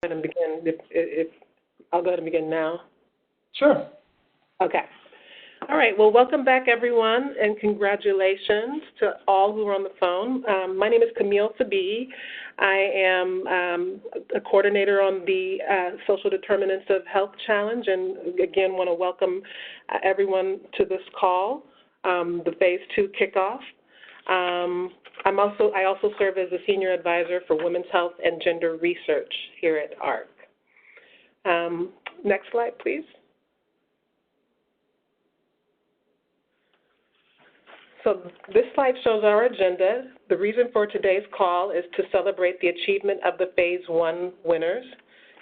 ahead and begin. If I'll go ahead and begin now. Sure. Okay. All right. Well, welcome back, everyone, and congratulations to all who are on the phone. My name is Camille Sabi. I am a coordinator on the Social Determinants of Health Challenge, and again, want to welcome everyone to this call, the Phase 2 kickoff. I also serve as a senior advisor for women's health and gender research here at AHRQ. Next slide, please. So this slide shows our agenda. The reason for today's call is to celebrate the achievement of the Phase 1 winners.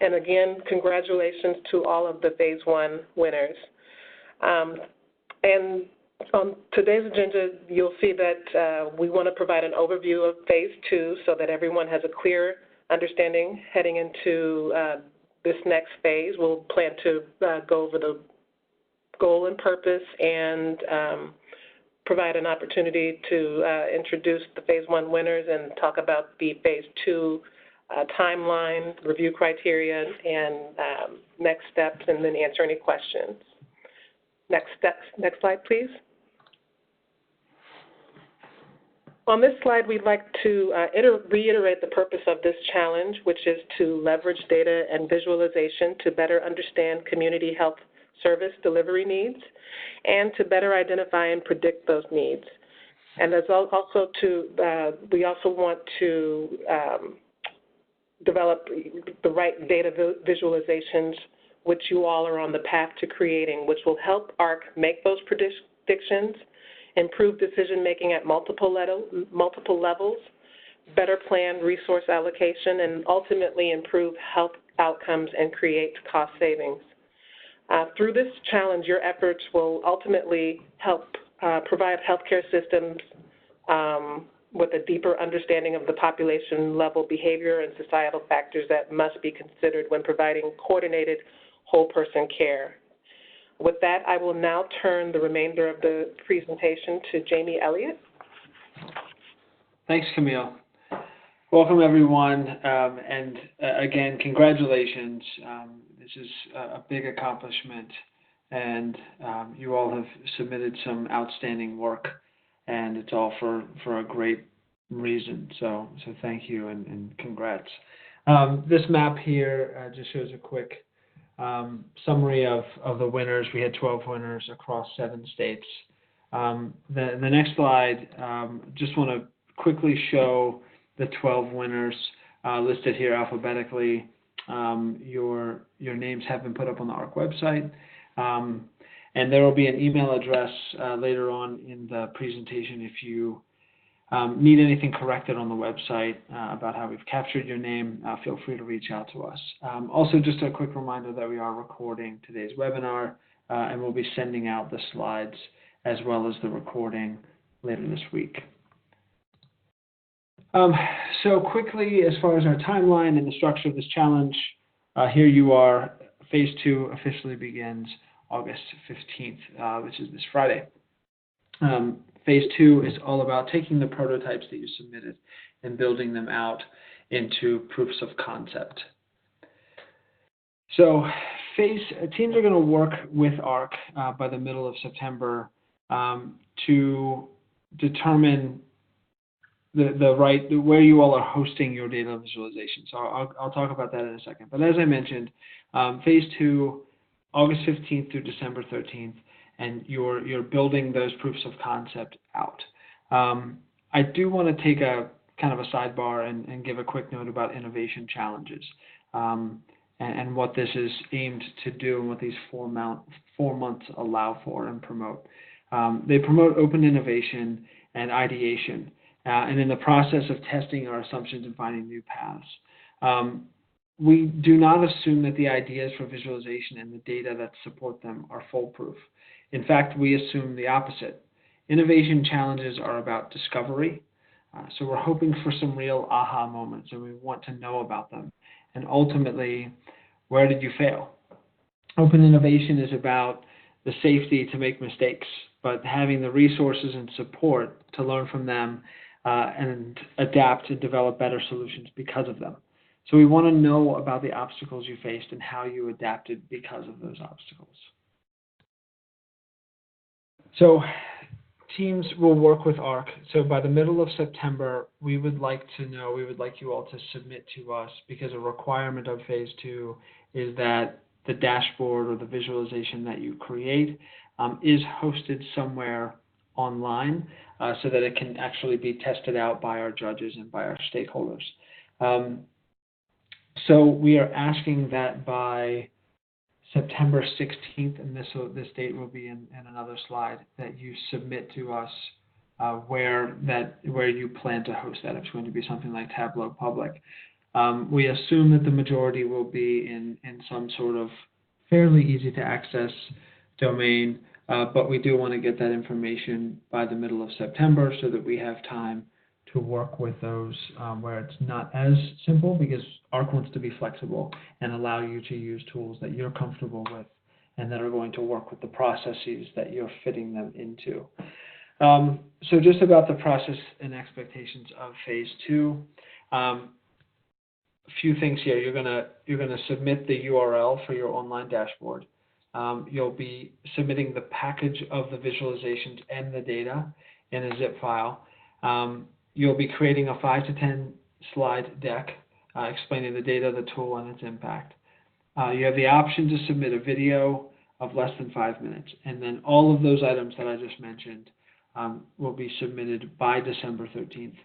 And again, congratulations to all of the Phase 1 winners. And on today's agenda, you'll see that we want to provide an overview of Phase 2 so that everyone has a clear understanding heading into this next phase. We'll plan to go over the goal and purpose and provide an opportunity to introduce the Phase 1 winners and talk about the Phase 2 timeline, review criteria, and next steps, and then answer any questions. Next slide, please. On this slide, we'd like to reiterate the purpose of this challenge, which is to leverage data and visualization to better understand community health service delivery needs and to better identify and predict those needs. And there's also we also want to develop the right data visualizations, which you all are on the path to creating, which will help AHRQ make those predictions, improve decision-making at multiple levels, better plan resource allocation, and ultimately improve health outcomes and create cost savings. Through this challenge, your efforts will ultimately help provide healthcare systems with a deeper understanding of the population-level behavior and societal factors that must be considered when providing coordinated whole-person care. With that, I will now turn the remainder of the presentation to Jamie Elliott. Thanks, Camille. Welcome, everyone, and again, congratulations. This is a big accomplishment, and you all have submitted some outstanding work, and it's all for a great reason. So thank you and congrats. This map here just shows a quick summary of the winners. We had 12 winners across 7 states. The next slide, just want to quickly show the 12 winners listed here alphabetically. Your names have been put up on the AHRQ website, and there will be an email address later on in the presentation if you need anything corrected on the website about how we've captured your name. Feel free to reach out to us. Also, just a quick reminder that we are recording today's webinar, and we'll be sending out the slides as well as the recording later this week. So quickly, as far as our timeline and the structure of this challenge, here you are. Phase 2 officially begins August 15th, which is this Friday. Phase 2 is all about taking the prototypes that you submitted and building them out into proofs of concept. So teams are going to work with AHRQ by the middle of September to determine where you all are hosting your data visualization. So I'll talk about that in a second. But as I mentioned, Phase 2, August 15th through December 13th, and you're building those proofs of concept out. I do want to take a kind of a sidebar and give a quick note about innovation challenges and what this is aimed to do and what these 4 months allow for and promote. They promote open innovation and ideation, and in the process of testing our assumptions and finding new paths. We do not assume that the ideas for visualization and the data that support them are foolproof. In fact, we assume the opposite. Innovation challenges are about discovery, so we're hoping for some real aha moments, and we want to know about them. And ultimately, where did you fail? Open innovation is about the safety to make mistakes, but having the resources and support to learn from them and adapt and develop better solutions because of them. So we want to know about the obstacles you faced and how you adapted because of those obstacles. So teams will work with AHRQ. So by the middle of September, we would like you all to submit to us, because a requirement of phase 2 is that the dashboard or the visualization that you create is hosted somewhere online so that it can actually be tested out by our judges and by our stakeholders. So we are asking that by September 16th, and this date will be in another slide, that you submit to us where you plan to host that. If it's going to be something like Tableau Public. We assume that the majority will be in some sort of fairly easy to access domain, but we do want to get that information by the middle of September so that we have time to work with those where it's not as simple, because AHRQ wants to be flexible and allow you to use tools that you're comfortable with and that are going to work with the processes that you're fitting them into. So just about the process and expectations of phase 2. A few things here. You're gonna submit the URL for your online dashboard. You'll be submitting the package of the visualizations and the data in a zip file. You'll be creating a 5 to 10 slide deck explaining the data, the tool, and its impact. You have the option to submit a video of less than 5 minutes, and then all of those items that I just mentioned will be submitted by December 13th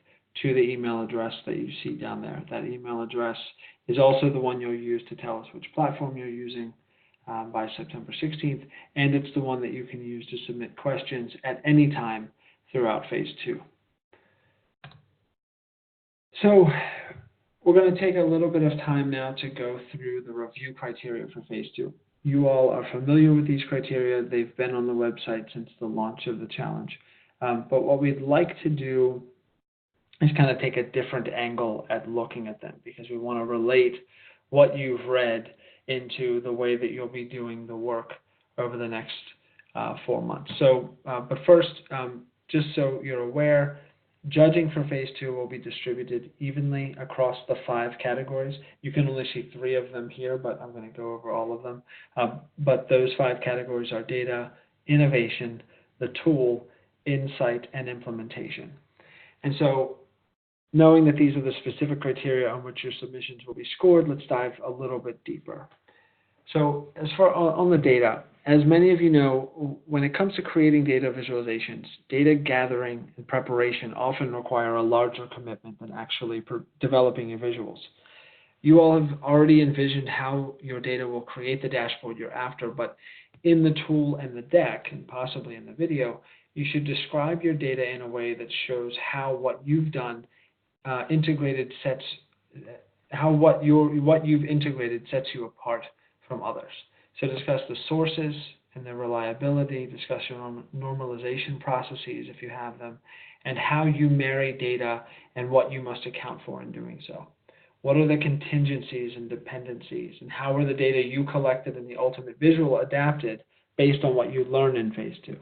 to the email address that you see down there. That email address is also the one you'll use to tell us which platform you're using by September 16th, and it's the one that you can use to submit questions at any time throughout phase 2. So we're going to take a little bit of time now to go through the review criteria for phase 2. You all are familiar with these criteria. They've been on the website since the launch of the challenge. But what we'd like to do is kind of take a different angle at looking at them, because we want to relate what you've read into the way that you'll be doing the work over the next 4 months. So, but first, just so you're aware, judging for phase 2 will be distributed evenly across the 5 categories. You can only see 3 of them here, but I'm going to go over all of them. But those 5 categories are data, innovation, the tool, insight, and implementation. And so, knowing that these are the specific criteria on which your submissions will be scored, let's dive a little bit deeper. So as far on the data, as many of you know, when it comes to creating data visualizations, data gathering and preparation often require a larger commitment than actually developing your visuals. You all have already envisioned how your data will create the dashboard you're after, but in the tool and the deck, and possibly in the video, you should describe your data in a way that shows how what you've done what you've integrated sets you apart from others. So discuss the sources and their reliability, discuss your normalization processes if you have them, and how you marry data and what you must account for in doing so. What are the contingencies and dependencies, and how are the data you collected and the ultimate visual adapted based on what you learned in phase 2?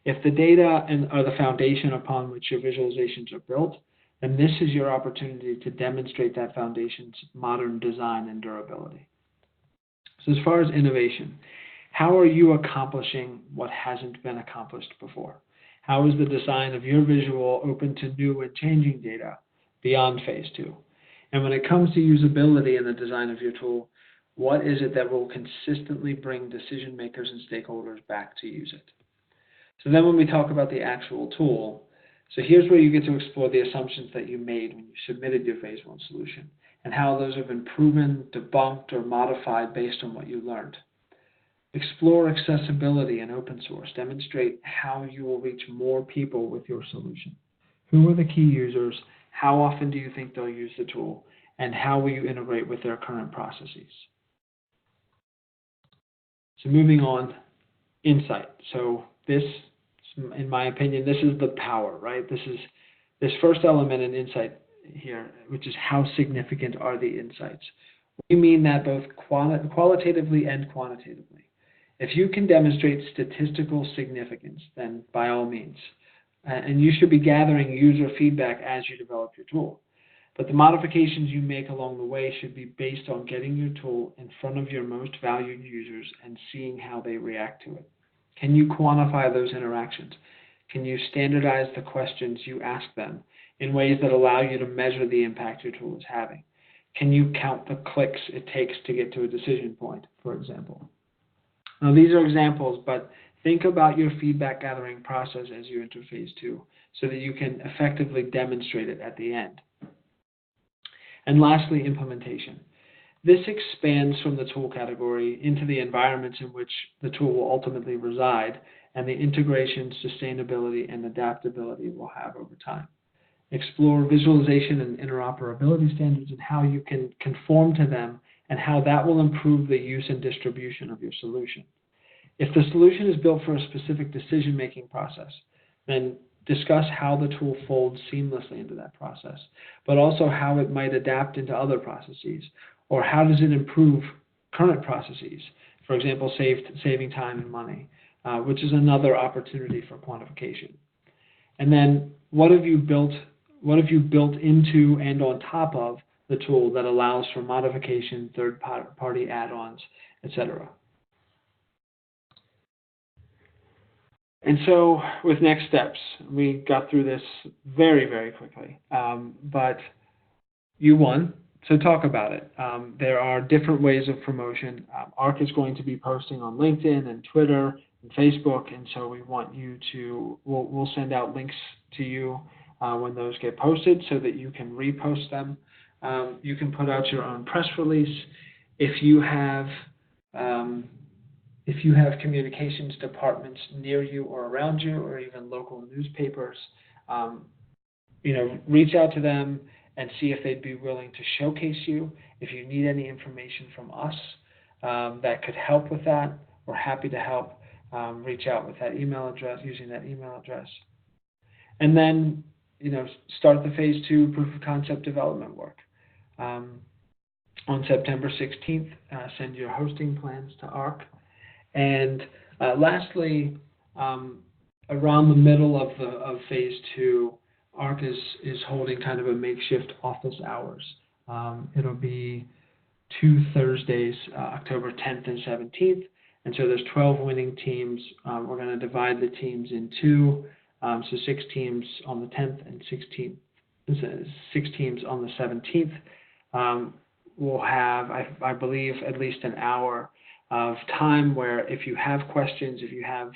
If the data are the foundation upon which your visualizations are built, then this is your opportunity to demonstrate that foundation's modern design and durability. So as far as innovation, how are you accomplishing what hasn't been accomplished before? How is the design of your visual open to new and changing data beyond phase 2? And when it comes to usability in the design of your tool, what is it that will consistently bring decision makers and stakeholders back to use it? So then when we talk about the actual tool, so here's where you get to explore the assumptions that you made when you submitted your phase 1 solution, and how those have been proven, debunked, or modified based on what you learned. Explore accessibility and open source. Demonstrate how you will reach more people with your solution. Who are the key users? How often do you think they'll use the tool? And how will you integrate with their current processes? So moving on, insight. So this, in my opinion, this is the power, right? This first element in insight here, which is how significant are the insights. We mean that both qualitatively and quantitatively. If you can demonstrate statistical significance, then by all means. And you should be gathering user feedback as you develop your tool. But the modifications you make along the way should be based on getting your tool in front of your most valued users and seeing how they react to it. Can you quantify those interactions? Can you standardize the questions you ask them in ways that allow you to measure the impact your tool is having? Can you count the clicks it takes to get to a decision point, for example? Now, these are examples, but think about your feedback gathering process as you enter phase 2 so that you can effectively demonstrate it at the end. And lastly, implementation. This expands from the tool category into the environments in which the tool will ultimately reside and the integration, sustainability, and adaptability it will have over time. Explore visualization and interoperability standards and how you can conform to them and how that will improve the use and distribution of your solution. If the solution is built for a specific decision-making process, then discuss how the tool folds seamlessly into that process, but also how it might adapt into other processes, or how does it improve current processes, for example, saving time and money, which is another opportunity for quantification. And then what have you built into and on top of the tool that allows for modification, third-party add-ons, etc. And so with next steps, we got through this very, very quickly, but you won, so talk about it. There are different ways of promotion. AHRQ is going to be posting on LinkedIn and Twitter and Facebook, and so we want you to, we'll send out links to you when those get posted so that you can repost them. You can put out your own press release. If you have communications departments near you or around you, or even local newspapers, reach out to them and see if they'd be willing to showcase you. If you need any information from us that could help with that, we're happy to help. Reach out with that email address, using that email address. And then, start the phase 2 proof of concept development work. On September 16th, send your hosting plans to AHRQ. And lastly, around the middle of phase 2, AHRQ is holding kind of a makeshift office hours. It'll be 2 Thursdays, October 10th and 17th. And so there's 12 winning teams. We're going to divide the teams in 2, so 6 teams on the 10th and 6 teams on the 17th. We'll have, I believe, at least an hour of time where if you have questions, if you have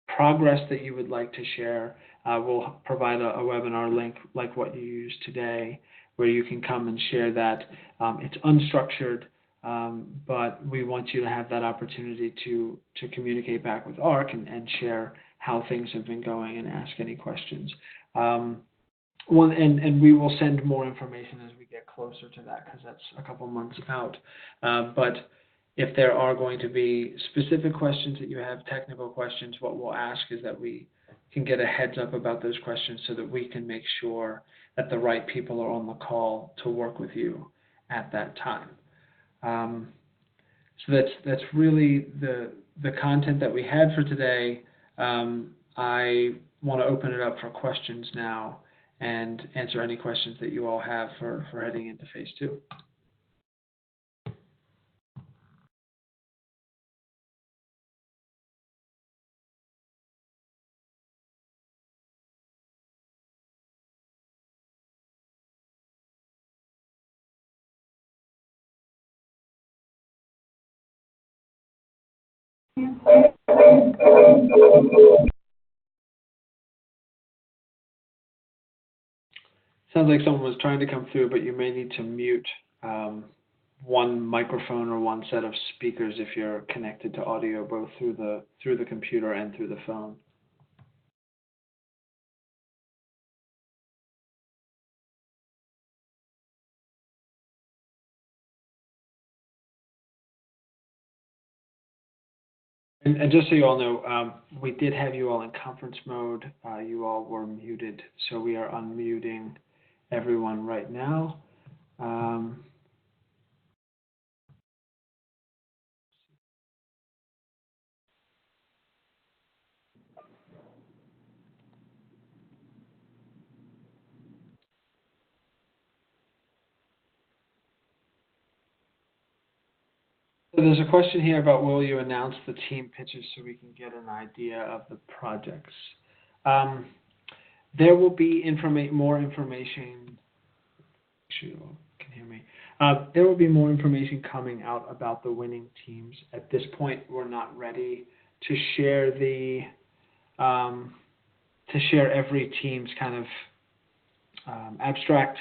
progress that you would like to share, we'll provide a webinar link like what you used today, where you can come and share that. It's unstructured, but we want you to have that opportunity to communicate back with AHRQ and share how things have been going and ask any questions. And we will send more information as we get closer to that, because that's a couple months out. But if there are going to be specific questions that you have, technical questions, what we'll ask is that we can get a heads up about those questions so that we can make sure that the right people are on the call to work with you at that time. So that's really the content that we had for today. I want to open it up for questions now and answer any questions that you all have for heading into phase 2. Sounds like someone was trying to come through, but you may need to mute one microphone or one set of speakers if you're connected to audio, both through the computer and through the phone. And just so you all know, we did have you all in conference mode. You all were muted, so we are unmuting everyone right now. So there's a question here about will you announce the team pitches so we can get an idea of the projects. There will be more information. Actually, you can hear me. There will be more information coming out about the winning teams. At this point, we're not ready to share every team's kind of abstract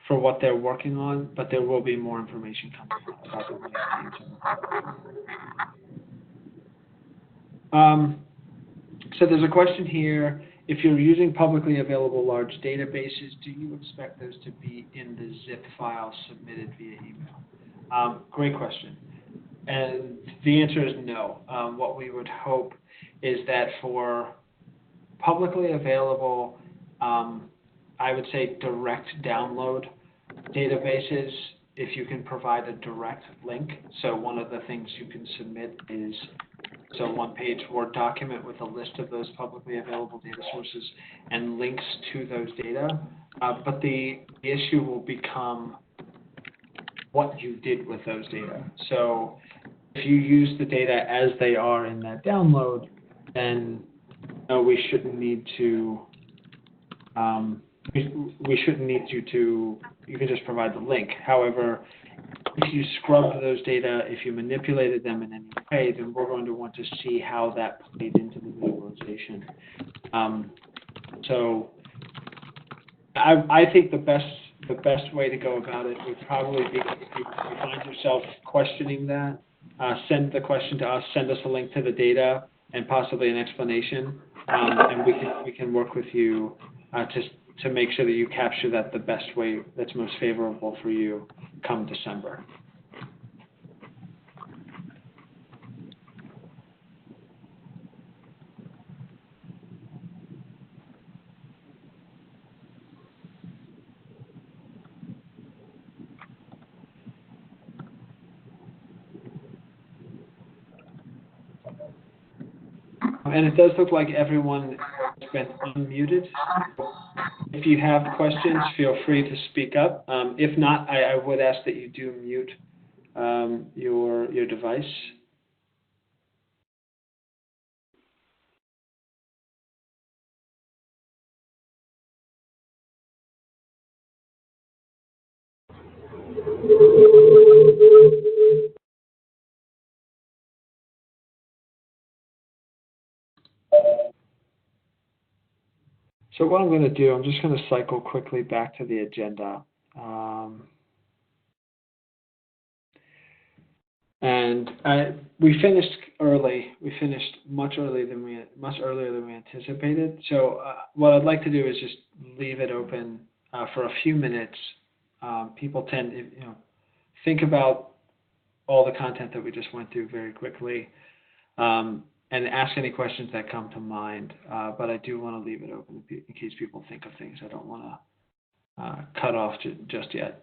for what they're working on, but there will be more information coming out about the winning teams. So there's a question here. If you're using publicly available large databases, do you expect those to be in the zip file submitted via email? Great question. And the answer is no. What we would hope is that for publicly available, I would say direct download databases, if you can provide a direct link. So one of the things you can submit is a one-page Word document with a list of those publicly available data sources and links to those data. But the issue will become what you did with those data. So if you use the data as they are in that download, then no, we shouldn't need to. We shouldn't need you to. You can just provide the link. However, if you scrubbed those data, if you manipulated them in any way, then we're going to want to see how that played into the visualization. So I think the best way to go about it would probably be if you find yourself questioning that, send the question to us, send us a link to the data and possibly an explanation, and we can work with you to make sure that you capture that the best way that's most favorable for you come December. And it does look like everyone has been unmuted. If you have questions, feel free to speak up. If not, I would ask that you do mute your device. So what I'm going to do, I'm just going to cycle quickly back to the agenda. And we finished early. We finished much earlier than we anticipated. So what I'd like to do is just leave it open for a few minutes. People tend to, think about all the content that we just went through very quickly, and ask any questions that come to mind. But I do want to leave it open in case people think of things I don't want to cut off just yet.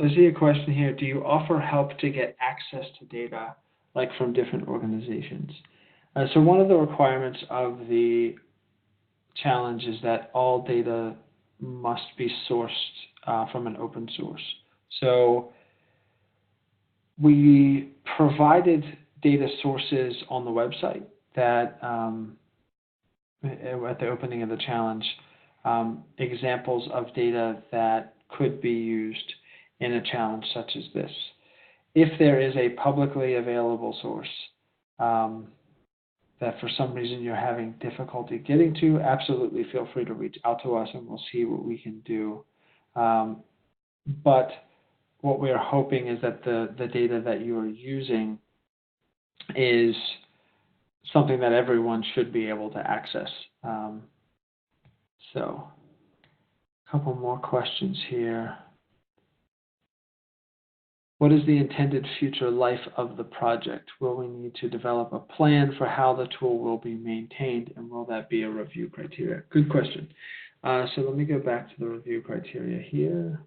I see a question here. Do you offer help to get access to data, like from different organizations? So one of the requirements of the challenge is that all data must be sourced from an open source. So we provided data sources on the website that at the opening of the challenge, examples of data that could be used in a challenge such as this. If there is a publicly available source that for some reason you're having difficulty getting to, absolutely feel free to reach out to us and we'll see what we can do. But what we're hoping is that the data that you are using is something that everyone should be able to access. So a couple more questions here. What is the intended future life of the project? Will we need to develop a plan for how the tool will be maintained, and will that be a review criteria? Good question. So let me go back to the review criteria here.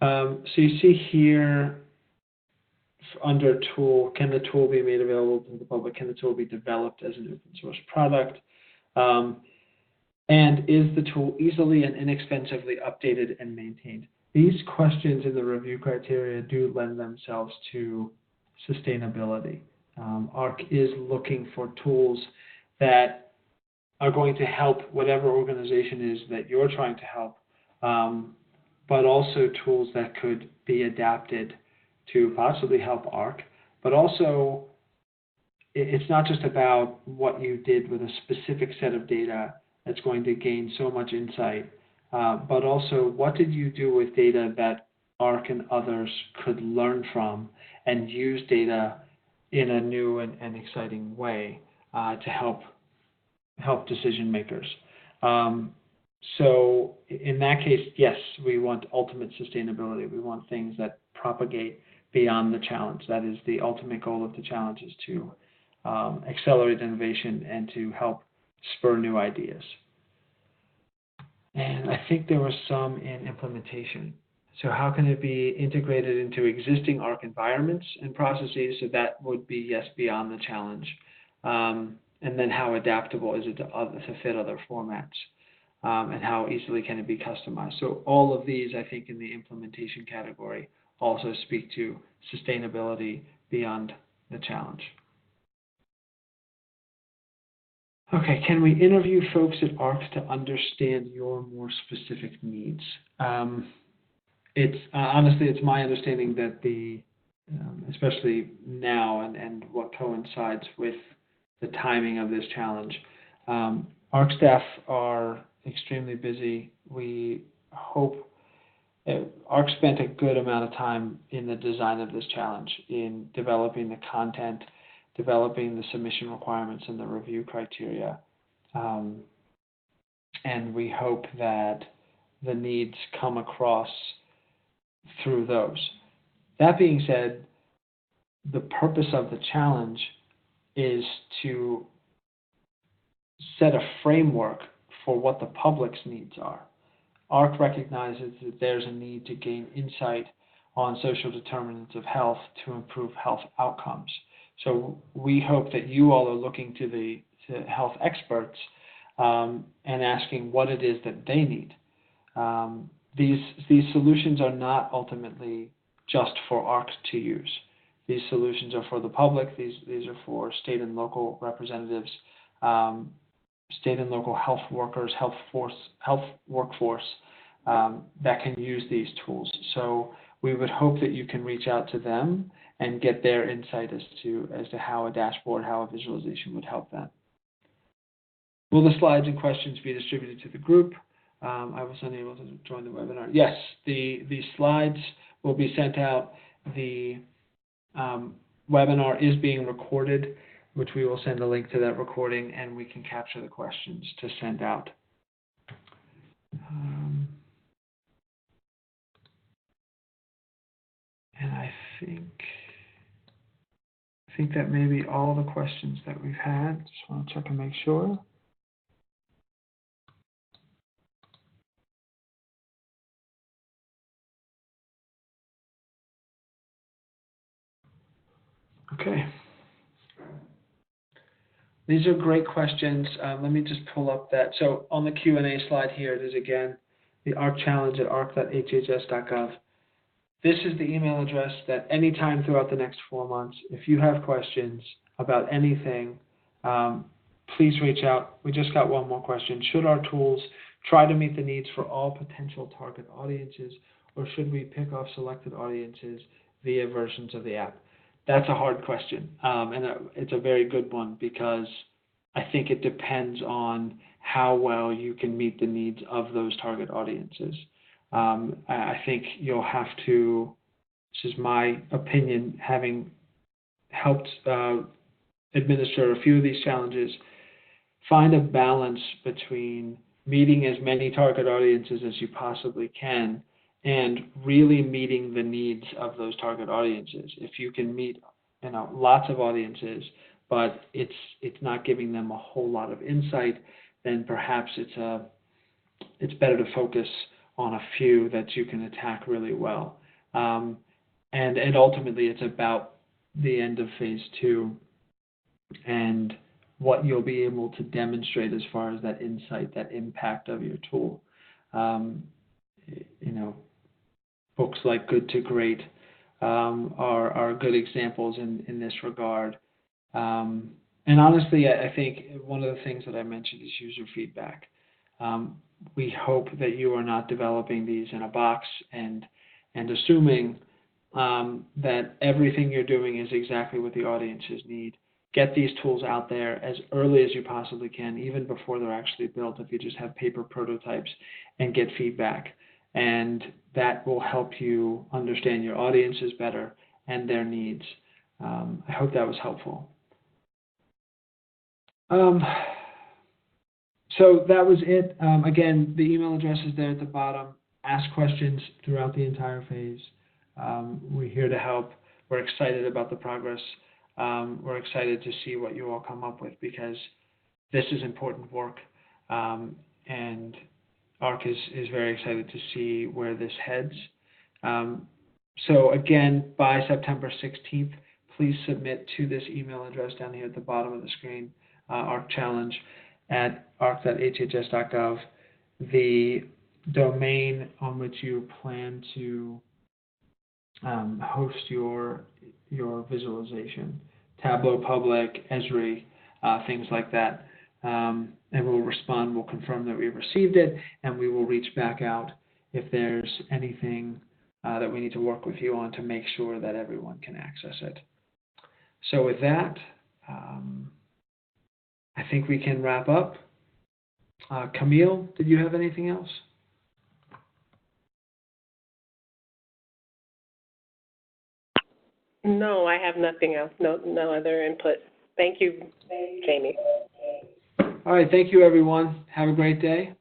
So you see here under tool, can the tool be made available to the public? Can the tool be developed as an open source product? And is the tool easily and inexpensively updated and maintained? These questions in the review criteria do lend themselves to sustainability. AHRQ is looking for tools that are going to help whatever organization is that you're trying to help, but also tools that could be adapted to possibly help AHRQ, but also it's not just about what you did with a specific set of data that's going to gain so much insight, but also what did you do with data that AHRQ and others could learn from and use data in a new and exciting way to help decision makers. So in that case, yes, we want ultimate sustainability. We want things that propagate beyond the challenge. That is the ultimate goal of the challenge, is to accelerate innovation and to help spur new ideas. And I think there was some in implementation. So how can it be integrated into existing AHRQ environments and processes? So that would be, yes, beyond the challenge. And then how adaptable is it to fit other formats? And how easily can it be customized? So all of these, I think, in the implementation category also speak to sustainability beyond the challenge. Okay, can we interview folks at AHRQ to understand your more specific needs? Honestly, it's my understanding that especially now and what coincides with the timing of this challenge, AHRQ staff are extremely busy. We hope AHRQ spent a good amount of time in the design of this challenge, in developing the content, developing the submission requirements and the review criteria. And we hope that the needs come across through those. That being said, the purpose of the challenge is to set a framework for what the public's needs are. AHRQ recognizes that there's a need to gain insight on social determinants of health to improve health outcomes. So we hope that you all are looking to health experts and asking what it is that they need. These solutions are not ultimately just for AHRQ to use. These solutions are for the public. These are for state and local representatives, state and local health workers, health workforce that can use these tools. So we would hope that you can reach out to them and get their insight as to how a dashboard, how a visualization would help them. Will the slides and questions be distributed to the group? I was unable to join the webinar. Yes, the slides will be sent out. The webinar is being recorded, which we will send a link to that recording, and we can capture the questions to send out. And I think that may be all the questions that we've had. Just want to check and make sure. Okay. These are great questions. Let me just pull up that. So on the Q&A slide here, it is again the AHRQ challenge at arq.hhs.gov. This is the email address that anytime throughout the next 4 months, if you have questions about anything, please reach out. We just got one more question. Should our tools try to meet the needs for all potential target audiences, or should we pick off selected audiences via versions of the app? That's a hard question, and it's a very good one, because I think it depends on how well you can meet the needs of those target audiences. I think you'll have to, this is my opinion, having helped administer a few of these challenges, find a balance between meeting as many target audiences as you possibly can and really meeting the needs of those target audiences. If you can meet lots of audiences, but it's not giving them a whole lot of insight, then perhaps it's better to focus on a few that you can attack really well. And ultimately, it's about the end of phase 2 and what you'll be able to demonstrate as far as that insight, that impact of your tool. Books like Good to Great are good examples in this regard. And honestly, I think one of the things that I mentioned is user feedback. We hope that you are not developing these in a box and assuming that everything you're doing is exactly what the audiences need. Get these tools out there as early as you possibly can, even before they're actually built, if you just have paper prototypes, and get feedback. And that will help you understand your audiences better and their needs. I hope that was helpful. So that was it. Again, the email address is there at the bottom. Ask questions throughout the entire phase. We're here to help. We're excited about the progress. We're excited to see what you all come up with because this is important work. And AHRQ is very excited to see where this heads. So again, by September 16th, please submit to this email address down here at the bottom of the screen, AHRQ Challenge at arq.hhs.gov, the domain on which you plan to host your visualization, Tableau Public, Esri, things like that. And we'll respond, we'll confirm that we received it, and we will reach back out if there's anything that we need to work with you on to make sure that everyone can access it. So with that, I think we can wrap up. Camille, did you have anything else? No, I have nothing else. No other input. Thank you, Jamie. All right, thank you, everyone. Have a great day.